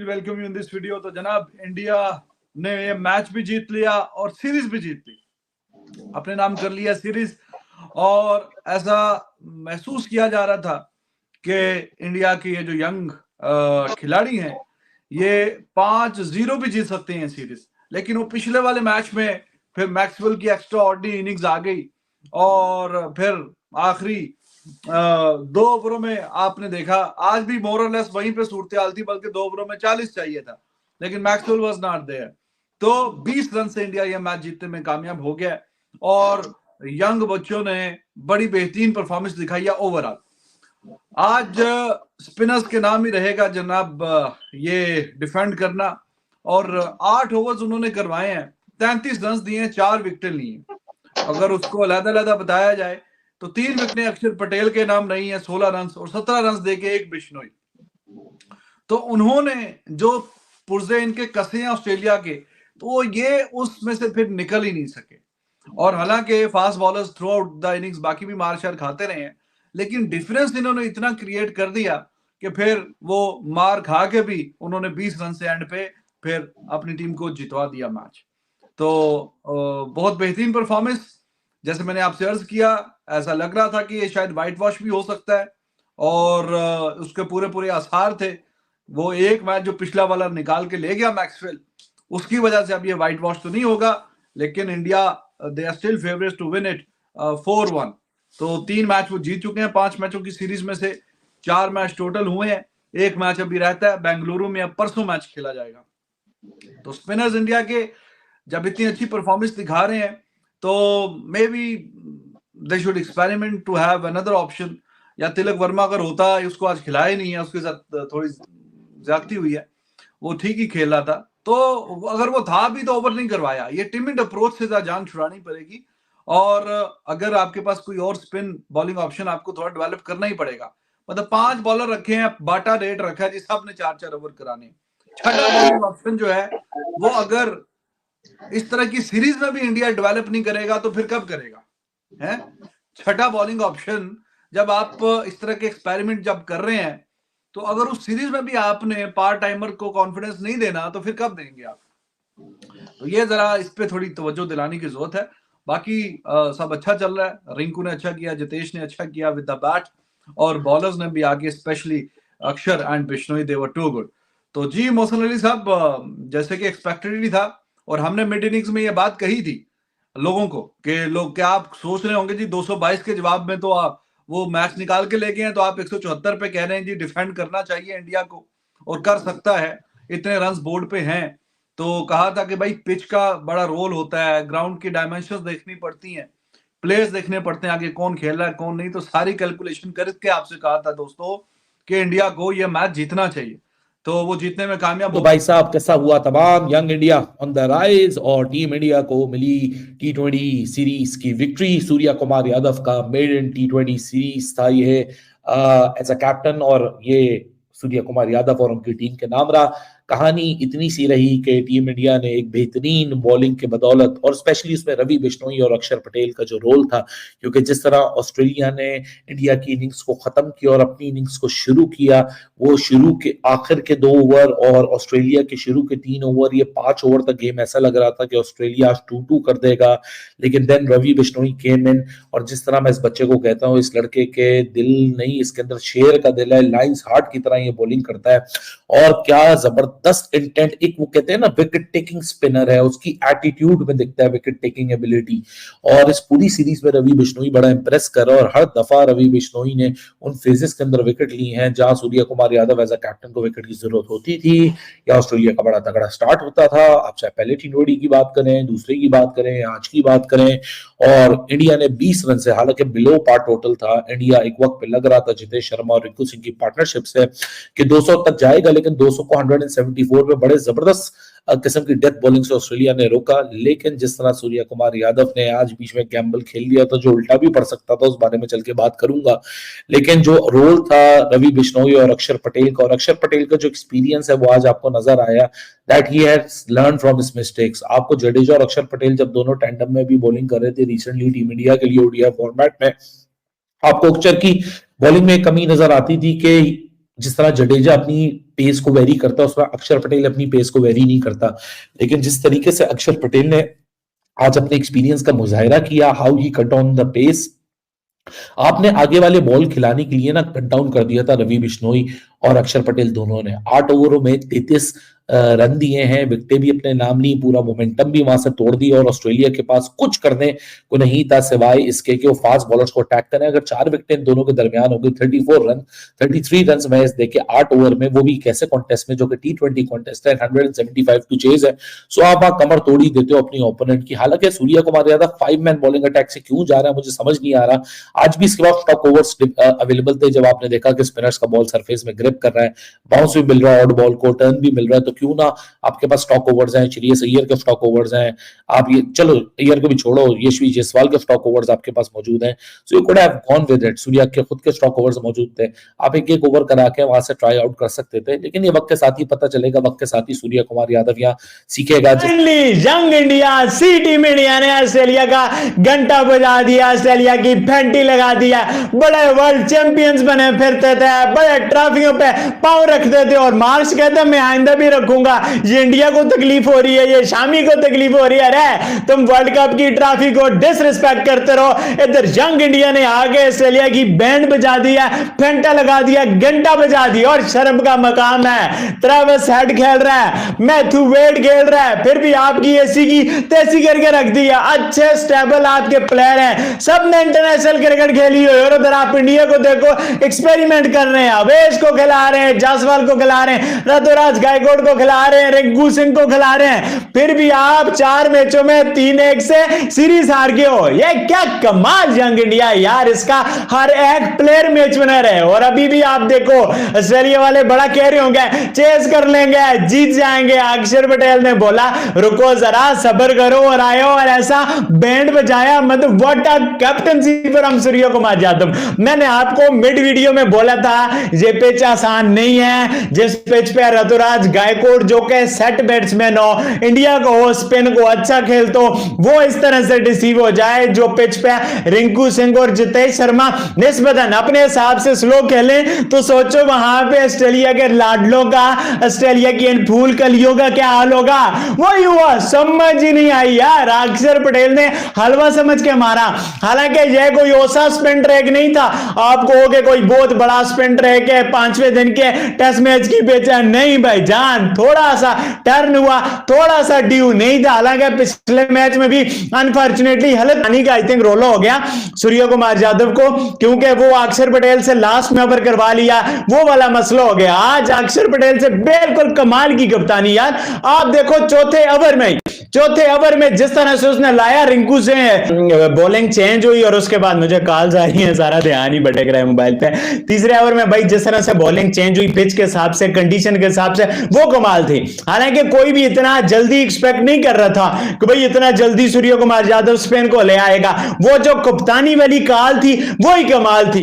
Welcome you in this video. तो जनाब, India ने ये मैच भी जीत लिया और सीरीज भी जीत ली, अपने नाम कर लिया सीरीज। और ऐसा महसूस किया जा रहा था कि इंडिया के ये जो यंग खिलाड़ी हैं ये 5-0 भी जीत सकते हैं सीरीज। लेकिन वो पिछले वाले मैच में फिर मैक्सवेल की एक्स्ट्रा ऑर्डिनरी इनिंग्स आ गई और फिर आखिरी 2 ओवरों में आपने देखा, आज भी मोरलेस वहीं पे सूरत-ए-हाल थी, बल्कि 2 ओवरों में 40 चाहिए था, लेकिन मैक्सवेल वाज नॉट देयर। तो 20 रन से इंडिया ये मैच जीतने में कामयाब हो गया और यंग बच्चों ने बड़ी बेहतरीन परफॉर्मेंस दिखाई है ओवरऑल। आज स्पिनर्स के नाम ही रहेगा जनाब ये डिफेंड करना, और 8 ओवर्स उन्होंने करवाए हैं, 33 रन दिए हैं, 4 विकेटें ली हैं। अगर उसको अलग-अलग बताया जाए तो 3 विकेटें अक्षर पटेल के नाम नहीं है, 16 रन, और 17 रन देके 1 बिश्नोई। तो उन्होंने जो पुर्जे इनके कसे हैं ऑस्ट्रेलिया के, तो ये उसमें से फिर निकल ही नहीं सके। और हालांकि fast bowlers through out the innings बाकी भी मार शार खाते रहे हैं, लेकिन डिफरेंस इन्होंने इतना क्रिएट कर दिया कि फिर वो मार खा के भी उन्होंने 20 रन से एंड पे फिर अपनी टीम को जितवा दिया मैच। तो बहुत बेहतरीन परफॉर्मेंस। जैसे मैंने आपसे अर्ज किया, ऐसा लग रहा था कि ये शायद व्हाइट वॉश भी हो सकता है, और उसके पूरे पूरे आसार थे। वो एक मैच जो पिछला वाला निकाल के ले गया मैक्सवेल, उसकी वजह से अब ये व्हाइट वॉश तो नहीं होगा, लेकिन India they are still favourites to win it 4-1। तो 3 मैच वो जीत चुके हैं 5 मैचों की सीरीज में से। 4 मैच टोटल हुए हैं, 1 मैच अभी रहता है बेंगलुरु में, अब परसों मैच खेला जाएगा। तो स्पिनर्स इंडिया के जब इतनी अच्छी परफॉर्मेंस दिखा रहे हैं तो maybe they should experiment to have another option. या तिलक वर्मा अगर होता, उसको आज खिलाया ही नहीं है, उसके साथ थोड़ी ज्यादती हुई है, वो ठीक ही खेल रहा था। तो अगर वो था भी तो ओवर नहीं करवाया। ये टिमिड अप्रोच से जान छुड़ानी पड़ेगी, और अगर आपके पास कोई और स्पिन बॉलिंग ऑप्शन आपको थोड़ा डेवलप करना ही पड़ेगा। मतलब 5 बॉलर रखे हैं, बाटा रेट रखा है जी, सबने 4-4 ओवर कराने। छठा बॉलिंग ऑप्शन जो है वो अगर इस तरह की सीरीज में भी इंडिया डेवलप नहीं करेगा तो फिर कब करेगा है? छठा बॉलिंग ऑप्शन जब आप इस तरह के एक्सपेरिमेंट जब कर रहे हैं, तो अगर उस सीरीज में भी आपने पार्ट टाइमर को कॉन्फिडेंस नहीं देना तो फिर कब देंगे आप? तो ये जरा इस पे थोड़ी तवज्जो दिलाने की जरूरत है। बाकी सब अच्छा चल रहा है। रिंकू ने अच्छा किया, जितेश ने अच्छा किया विद द बैट, और बॉलर्स ने भी आगे, specially Axar and Bishnoi, they were too good. तो जी मोहसिन अली साहब, जैसे कि एक्सपेक्टेड ही था, और हमने मिड इनिंग्स में ये बात कही थी लोगों को कि लोग क्या आप सोच रहे होंगे जी 222 के जवाब में तो आप वो मैच निकाल के ले गए हैं, तो आप 174 पे कह रहे हैं जी डिफेंड करना चाहिए इंडिया को और कर सकता है, इतने रन बोर्ड पे हैं। तो कहा था कि भाई पिच का बड़ा रोल होता है, ग्राउंड की डायमेंशंस देखनी पड़ती हैं, प्लेयर्स देखने पड़ते हैं, आगे कौन खेल रहा है कौन नहीं। तो सारी कैलकुलेशन करके आपसे कहा था दोस्तों कि इंडिया को ये मैच जीतना चाहिए, तो वो जीतने में कामयाब तो हो। भाई साहब कैसा हुआ तमाम, young India on the rise और टीम इंडिया को मिली T20 सीरीज की विक्ट्री। सूर्या कुमार यादव का मेडन T20 सीरीज था ये एज अ कैप्टन, और ये सूर्या कुमार यादव और उनकी टीम के नाम रहा। कहानी इतनी सी रही कि टीम इंडिया ने एक बेहतरीन बॉलिंग के बदौलत, और स्पेशली उसमें रवि बिश्नोई और अक्षर पटेल का जो रोल था, क्योंकि जिस तरह ऑस्ट्रेलिया ने इंडिया की इनिंग्स को खत्म किया और अपनी इनिंग्स को शुरू किया, वो शुरू के आखिर के 2 ओवर और ऑस्ट्रेलिया के शुरू के 3 ओवर, ये 5 ओवर तक गेम ऐसा लग रहा था कि ऑस्ट्रेलिया आज 2-2 कर देगा। लेकिन देन रवि बिश्नोई केम इन, और जिस तरह मैं इस बच्चे को कहता हूँ, इस लड़के के दिल नहीं, इसके अंदर शेर का दिल है, लाइन्स हार्ट की तरह ये बॉलिंग करता है, और क्या जबरदस्त इंटेंट। एक वो कहते हैं ना विकेट टेकिंग स्पिनर है, उसकी एटीट्यूड में दिखता है विकेट टेकिंग एबिलिटी। और इस पूरी सीरीज में रवि बिश्नोई बड़ा इंप्रेस कर रहा है, और हर दफा रवि बिश्नोई ने उन फेजेस के अंदर विकेट ली हैं जहां Surya Kumar Yadav as a captain को विकेट की जरूरत होती थी, या ऑस्ट्रेलिया का बड़ा तगड़ा स्टार्ट होता था। आप चाहे पहले T20 की बात करें, दूसरे की बात करें, आज की बात करें, और इंडिया ने 20 रन से, हालांकि बिलो पार टोटल था, इंडिया एक वक्त पे लग रहा था जितेश शर्मा और रिंकू सिंह की पार्टनरशिप से कि 200 तक जाएगा, लेकिन 200 को 174 में बड़े जबरदस्त किस्म की डेथ बॉलिंग से ऑस्ट्रेलिया ने रोका। लेकिन जिस तरह सूर्या कुमार यादव ने आज बीच में गैम्बल खेल लिया था, जो उल्टा भी पड़ सकता था, उस बारे में चल के बात करूंगा। लेकिन जो रोल था रवि बिश्नोई और अक्षर पटेल का, और अक्षर पटेल का जो एक्सपीरियंस है वो आज आपको नजर आया, that he has learn from his mistakes. आपको जडेजा और अक्षर पटेल जब दोनों टैंडम में भी बॉलिंग कर रहे थे रिसेंटली टीम इंडिया के लिए ओडीआई फॉर्मेट में, आपको अक्षर की बॉलिंग में कमी नजर आती थी कि जिस तरह जडेजा अपनी पेस को वेरी करता है, उस तरह अक्षर पटेल अपनी पेस को वेरी नहीं करता। लेकिन जिस तरीके से अक्षर पटेल ने आज अपने एक्सपीरियंस का मुजाहिरा किया, how he cut on the pace, आपने आगे वाले बॉल खिलाने के लिए ना कट डाउन कर दिया था रवि बिश्नोई और अक्षर पटेल दोनों ने। 8 ओवरों में 33 रन दिए हैं, विकेटें भी अपने नाम ली, पूरा मोमेंटम भी वहां से तोड़ दिया और ऑस्ट्रेलिया के पास कुछ करने को नहीं था सिवाय इसके कि वो फास्ट बॉलर्स को अटैक करें। अगर 4 विकेटें दोनों के दरमियान हो गई, 33 रन मैच देके 8 ओवर में, वो भी कैसे कॉन्टेस्ट में जो कि T20 कॉन्टेस्ट है, 175 टू चेज है। सो आप वहां कमर तोड़ी देते हो अपनी ओपोनेंट की। हालांकि Surya Kumar Yadav 5 man bowling attack से क्यों जा रहा है मुझे समझ नहीं आ रहा। आज भी इसके बाद स्टॉक ओवर्स अवेलेबल थे, जब आपने देखा कि स्पिनर्स का बॉल सरफेस में ग्रिप कर रहा है, बाउंस भी मिल रहा है, ऑड बॉल को टर्न भी मिल रहा है, तो क्यों ना आपके पास स्टॉक ओवर्स हैं, श्रेयस अय्यर के स्टॉक ओवर्स हैं, आप ये चलो अय्यर को भी छोड़ो, यशवी जायसवाल के स्टॉक ओवर्स आपके पास मौजूद हैं। So you could have gone with it. Surya के खुद के स्टॉक ओवर्स मौजूद थे, आप एक ओवर करा के वहां से ट्राई आउट कर सकते थे। लेकिन ये वक्त के साथ ही पता चलेगा, वक्त के साथ ही सूर्या कुमार यादव यहाँ सीखेगा। यंग इंडिया सी टीम इंडिया ने ऑस्ट्रेलिया का घंटा बजा दिया, ऑस्ट्रेलिया की फैंटी लगा दिया, बड़े वर्ल्ड चैंपियंस बने फिरते थे, बड़े ट्रॉफियों पे पांव रखते थे और मार्क्स कहते मैं आइंदा भी रखूंगा। ये इंडिया को तकलीफ हो रही है, ये शामी को तकलीफ हो रही है, अरे तुम वर्ल्ड कप की ट्रॉफी को डिसरिस्पेक्ट करते रहो। इधर यंग इंडिया ने आगे ऑस्ट्रेलिया की बैंड बजा दिया, फेंटा लगा दिया, घंटा बजा दिया और शर्म का मकाम है। ट्रेविस हेड खेल रहा है, मैथ्यू वेड खेल रहा है, फिर भी आपकी ऐसी की तैसी करके रख दिया। अच्छे स्टेबल आपके प्लेयर हैं, सबने इंटरनेशनल क्रिकेट खेली हुई और उधर आप इंडिया को देखो एक्सपेरिमेंट कर रहे हैं, अवेश को खिला रहे हैं, जायसवाल को खिला रहे हैं, ऋतुराज गायकवाड़ को खिला रहे हैं, रिंकू सिंह को खिला रहे हैं, फिर भी आप 4 मैचों में 3-1 से सीरीज हार गए हो। ये क्या कमाल यंग इंडिया यार, इसका हर एक प्लेयर मैच विनर है। और अभी भी आप देखो ऑस्ट्रेलिया वाले बड़ा कह रहे होंगे चेस कर लेंगे, जीत जाएंगे। अक्षर पटेल ने बोला रुको जरा, सब्र करो और आयो, और ऐसा बैंड बजाया, मतलब what a captaincy from Surya Kumar Yadav. मैंने आपको मिड वीडियो में बोला था ये पिच आसान नहीं है, जिस पिच पे ऋतुराज गायकवाड़ जो के सेट बैट्समैन हो, इंडिया को हो, स्पिन को अच्छा खेल तो वो इस तरह से डिसीव हो जाए, जो पिच पे रिंकू सिंह और जितेश शर्मा निस्बतन अपने हिसाब से स्लो खेले, तो सोचो वहां पे ऑस्ट्रेलिया के लाडलों का, ऑस्ट्रेलिया की इन फूल कलियों का क्या हाल होगा। वही हुआ, समझ ही नहीं आई यार। अक्षर पटेल ने हलवा समझ के मारा, हालांकि यह कोई ओसा स्पिन ट्रैक नहीं था। आप कहोगे कोई बहुत बड़ा स्पिन ट्रैक है, 5वें दिन के टेस्ट मैच की पिच है, नहीं भाईजान, थोड़ा सा टर्न हुआ, थोड़ा सा ड्यू नहीं था। हालांकि पिछले मैच में भी अनफॉर्चुनेटली हलत पानी का आई थिंक रोलो हो गया सूर्या कुमार यादव को, क्योंकि वो अक्षर पटेल से लास्ट में ओवर करवा लिया, वो वाला मसला हो गया। आज अक्षर पटेल से बिल्कुल कमाल की कप्तानी यार। आप देखो चौथे ओवर में जिस तरह से उसने लाया, रिंकू से बॉलिंग चेंज हुई और उसके बाद मुझे कॉल्स आ रही हैं, सारा ध्यान ही भटक रहा है मोबाइल पे। तीसरे ओवर में भाई जिस तरह से बॉलिंग चेंज हुई, पिच के हिसाब से, कंडीशन के हिसाब से, वो कमाल थी। हालांकि कोई भी इतना जल्दी एक्सपेक्ट नहीं कर रहा था कि भाई इतना जल्दी सूर्या कुमार यादव स्पिन को ले आएगा। वो जो कप्तानी वाली कॉल थी वो ही कमाल थी।